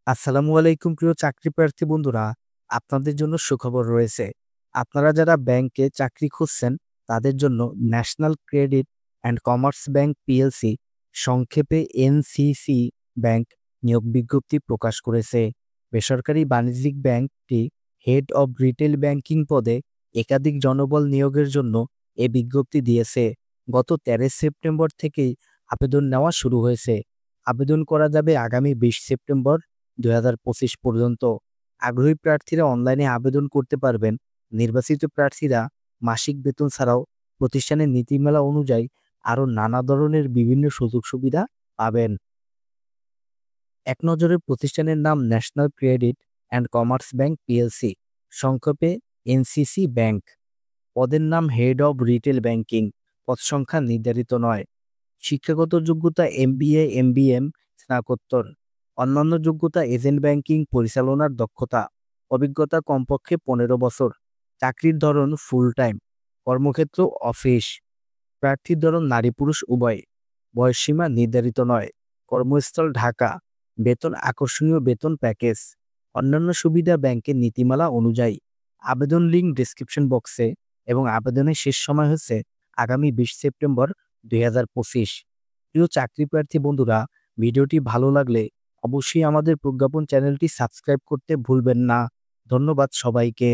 আসসালামু আলাইকুম প্রিয় চাকরি প্রার্থী বন্ধুরা, আপনাদের জন্য সুখবর রয়েছে। আপনারা যারা ব্যাংকে চাকরি খুঁজছেন তাদের জন্য national credit and commerce bank PLC, সংক্ষেপে এনসিসি ব্যাংক নিয়োগ বিজ্ঞপ্তি প্রকাশ করেছে। বেসরকারি বাণিজ্যিক ব্যাংকটি হেড অব রিটেল ব্যাংকিং পদে একাধিক জনবল নিয়োগের জন্য এ বিজ্ঞপ্তি দিয়েছে। গত 13 সেপ্টেম্বর থেকেই আবেদন নেওয়া শুরু হয়েছে। আবেদন করা যাবে আগামী 20 সেপ্টেম্বর 2025 পর্যন্ত। আগ্রহী প্রার্থীরা অনলাইনে আবেদন করতে পারবেন। নির্বাচিত প্রার্থীরা মাসিক বেতন ছাড়াও প্রতিষ্ঠানের নীতিমালা অনুযায়ী আরও নানা ধরনের বিভিন্ন সুযোগ সুবিধা পাবেন। এক নজরে প্রতিষ্ঠানের নাম national credit and commerce bank PLC, সংক্ষেপে এনসিসি ব্যাংক। পদের নাম হেড অব রিটেল ব্যাংকিং। পদ সংখ্যা নির্ধারিত নয়। শিক্ষাগত যোগ্যতা এমবিএ, এমবিএম, স্নাতকোত্তর। অন্যান্য যোগ্যতা এজেন্ট ব্যাংকিং পরিচালনার দক্ষতা। অভিজ্ঞতা কমপক্ষে 15 বছর। চাকরির ধরন ফুল টাইম। কর্মক্ষেত্র অফিস। প্রার্থীর ধরন নারী পুরুষ উভয়। বয়সসীমা নির্ধারিত নয়। কর্মস্থল ঢাকা। বেতন আকর্ষণীয় বেতন প্যাকেজ। অন্যান্য সুবিধা ব্যাংকের নীতিমালা অনুযায়ী। আবেদন লিঙ্ক ডেসক্রিপশন বক্সে এবং আবেদনের শেষ সময় হচ্ছে আগামী 20 সেপ্টেম্বর 2025। প্রিয় চাকরি প্রার্থী বন্ধুরা, ভিডিওটি ভালো লাগলে অবশ্যই আমাদের প্রজ্ঞাপন চ্যানেলটি সাবস্ক্রাইব করতে ভুলবেন না। ধন্যবাদ সবাইকে।